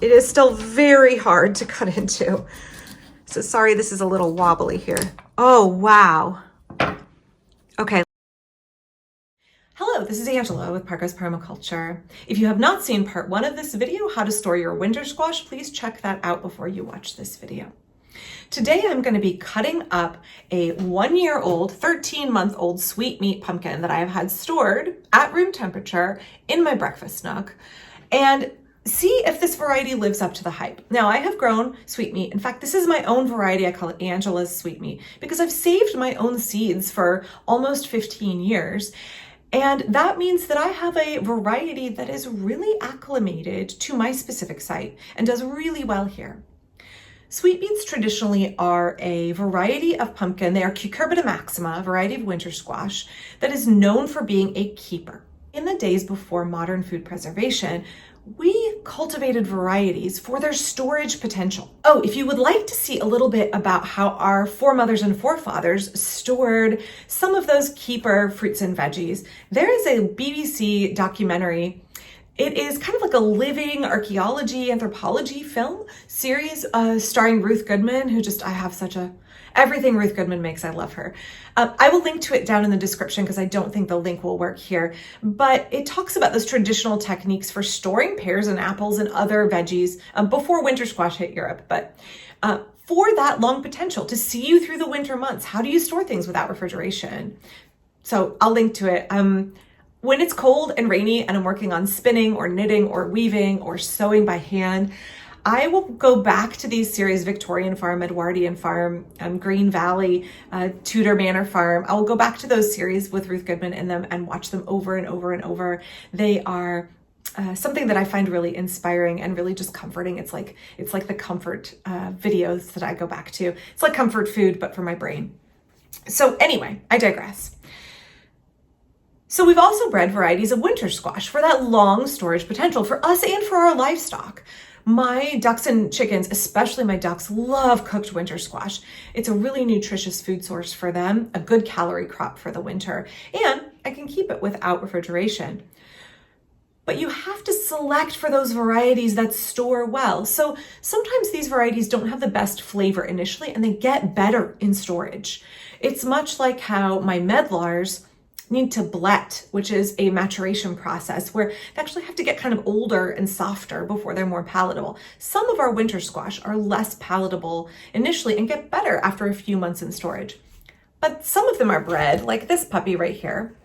it is still very hard to cut into. So sorry, this is a little wobbly here. Oh, wow. Okay. Hello, this is Angela with Parker's Permaculture. If you have not seen part 1 of this video, how to store your winter squash, please check that out before you watch this video. Today I'm going to be cutting up a 1-year-old, 13-month-old sweet meat pumpkin that I have had stored at room temperature in my breakfast nook, and see if this variety lives up to the hype. Now, I have grown sweet meat. In fact, this is my own variety. I call it Angela's sweet meat because I've saved my own seeds for almost 15 years. And that means that I have a variety that is really acclimated to my specific site and does really well here. Sweet meats traditionally are a variety of pumpkin. They are Cucurbita maxima, a variety of winter squash that is known for being a keeper. In the days before modern food preservation, we cultivated varieties for their storage potential. Oh, if you would like to see a little bit about how our foremothers and forefathers stored some of those keeper fruits and veggies, there is a BBC documentary. It is kind of like a living archaeology, anthropology film series starring Ruth Goodman, who I have such a, everything Ruth Goodman makes, I love her. I will link to it down in the description because I don't think the link will work here, but it talks about those traditional techniques for storing pears and apples and other veggies before winter squash hit Europe. But for that long potential to see you through the winter months, how do you store things without refrigeration? So I'll link to it. When it's cold and rainy and I'm working on spinning or knitting or weaving or sewing by hand, I will go back to these series, Victorian Farm, Edwardian Farm, Green Valley, Tudor Manor Farm. I will go back to those series with Ruth Goodman in them and watch them over and over and over. They are something that I find really inspiring and really just comforting. It's like the comfort videos that I go back to. It's like comfort food, but for my brain. So anyway, I digress. So we've also bred varieties of winter squash for that long storage potential for us and for our livestock. My ducks and chickens, especially my ducks, love cooked winter squash. It's a really nutritious food source for them, a good calorie crop for the winter, and I can keep it without refrigeration. But you have to select for those varieties that store well. So sometimes these varieties don't have the best flavor initially and they get better in storage. It's much like how my medlars need to blet, which is a maturation process where they actually have to get kind of older and softer before they're more palatable. Some of our winter squash are less palatable initially and get better after a few months in storage. But some of them are bred, like this puppy right here,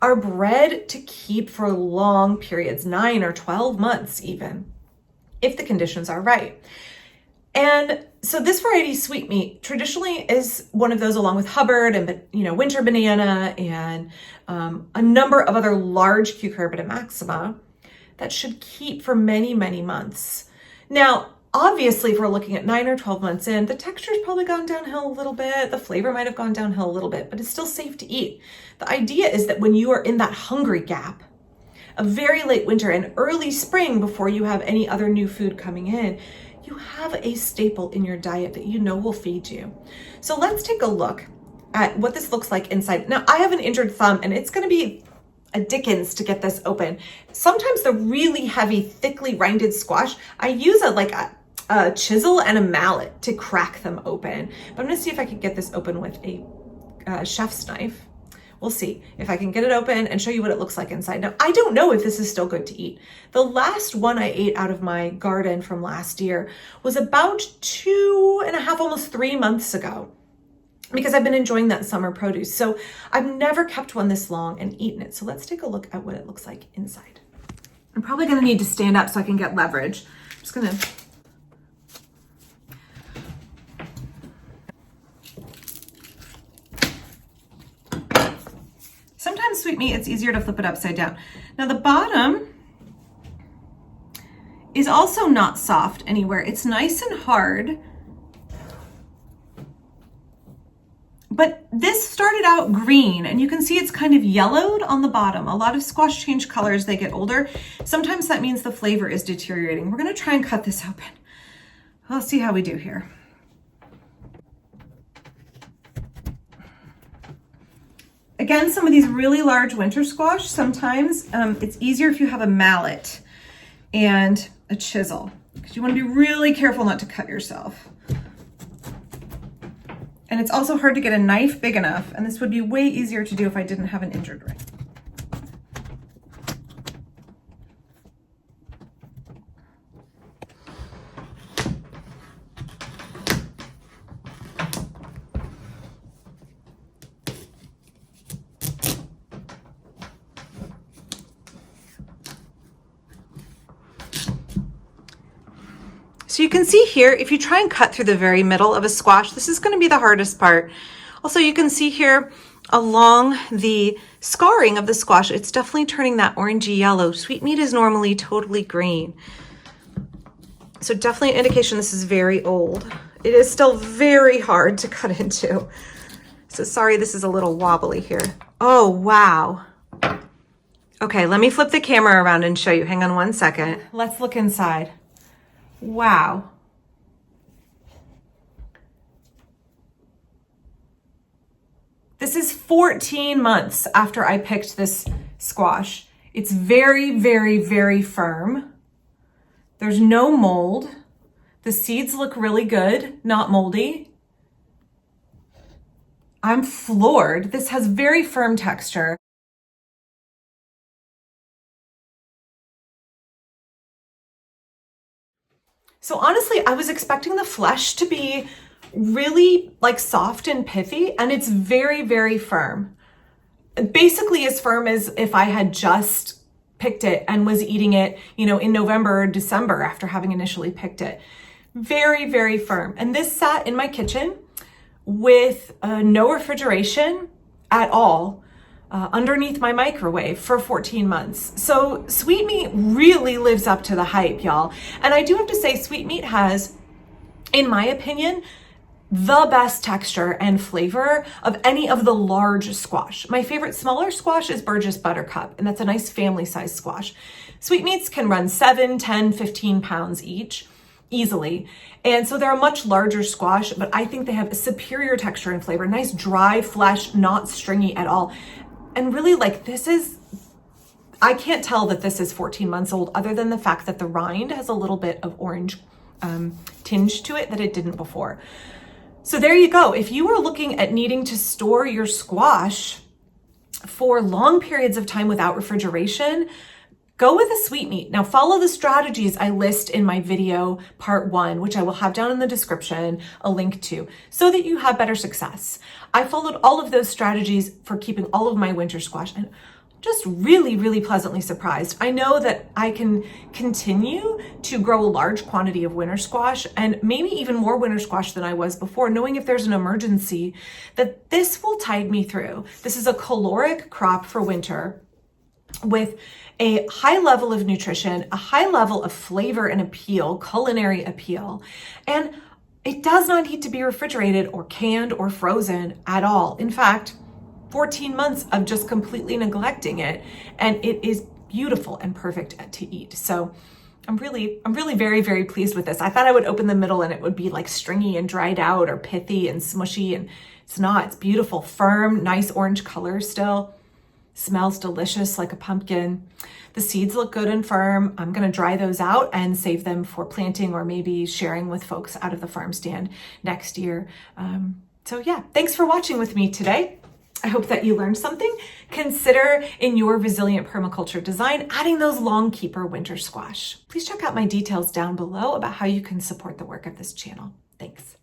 are bred to keep for long periods, 9 or 12 months even, if the conditions are right. And so this variety, sweet meat, traditionally is one of those along with Hubbard and, winter banana and a number of other large Cucurbita maxima that should keep for many, many months. Now, obviously, if we're looking at 9 or 12 months in, the texture's probably gone downhill a little bit. The flavor might have gone downhill a little bit, but it's still safe to eat. The idea is that when you are in that hungry gap, a very late winter and early spring before you have any other new food coming in, you have a staple in your diet that you know will feed you. So let's take a look at what this looks like inside. Now, I have an injured thumb and it's gonna be a dickens to get this open. Sometimes the really heavy, thickly rinded squash, I use a chisel and a mallet to crack them open. But I'm gonna see if I can get this open with a chef's knife. We'll see if I can get it open and show you what it looks like inside. Now, I don't know if this is still good to eat. The last one I ate out of my garden from last year was about 2.5, almost 3 months ago, because I've been enjoying that summer produce. So I've never kept one this long and eaten it. So let's take a look at what it looks like inside. I'm probably gonna need to stand up so I can get leverage. I'm just gonna Sometimes sweet meat, it's easier to flip it upside down. Now the bottom is also not soft anywhere. It's nice and hard. But this started out green and you can see it's kind of yellowed on the bottom. A lot of squash change color as they get older. Sometimes that means the flavor is deteriorating. We're gonna try and cut this open. Let's see how we do here. Again, some of these really large winter squash, sometimes it's easier if you have a mallet. And a chisel because you want to be really careful not to cut yourself. And it's also hard to get a knife big enough, and this would be way easier to do if I didn't have an injured wrist. So you can see here, if you try and cut through the very middle of a squash, this is going to be the hardest part. Also, you can see here along the scarring of the squash, it's definitely turning that orangey yellow. Sweet meat is normally totally green. So definitely an indication this is very old. It is still very hard to cut into. So sorry, this is a little wobbly here. Oh, wow. Okay, let me flip the camera around and show you. Hang on one second. Let's look inside. Wow. This is 14 months after I picked this squash. It's very, very, very firm. There's no mold. The seeds look really good, not moldy. I'm floored. This has very firm texture. So honestly, I was expecting the flesh to be really like soft and pithy, and it's very, very firm. Basically as firm as if I had just picked it and was eating it, in November or December after having initially picked it. Very, very firm. And this sat in my kitchen with no refrigeration at all. Underneath my microwave for 14 months. So sweet meat really lives up to the hype, y'all. And I do have to say, sweet meat has, in my opinion, the best texture and flavor of any of the large squash. My favorite smaller squash is Burgess Buttercup, and that's a nice family size squash. Sweet meats can run 7, 10, 15 pounds each, easily. And so they're a much larger squash, but I think they have a superior texture and flavor, nice dry flesh, not stringy at all. And really, I can't tell that this is 14 months old other than the fact that the rind has a little bit of orange tinge to it that it didn't before. So there you go. If you are looking at needing to store your squash for long periods of time without refrigeration, go with a sweet meat. Now follow the strategies I list in my video part 1, which I will have down in the description, a link to, so that you have better success. I followed all of those strategies for keeping all of my winter squash, and just really, really pleasantly surprised. I know that I can continue to grow a large quantity of winter squash, and maybe even more winter squash than I was before, knowing if there's an emergency, that this will tide me through. This is a caloric crop for winter with a high level of nutrition, a high level of flavor and appeal, culinary appeal, and it does not need to be refrigerated or canned or frozen at all. In fact, 14 months of just completely neglecting it, and it is beautiful and perfect to eat. So I'm really very, very pleased with this. I thought I would open the middle and it would be like stringy and dried out or pithy and smushy, and it's not. It's beautiful, firm, nice orange color still. Smells delicious like a pumpkin. The seeds look good and firm. I'm gonna dry those out and save them for planting or maybe sharing with folks out of the farm stand next year. So yeah, thanks for watching with me today. I hope that you learned something. Consider in your resilient permaculture design adding those long keeper winter squash. Please check out my details down below about how you can support the work of this channel. Thanks.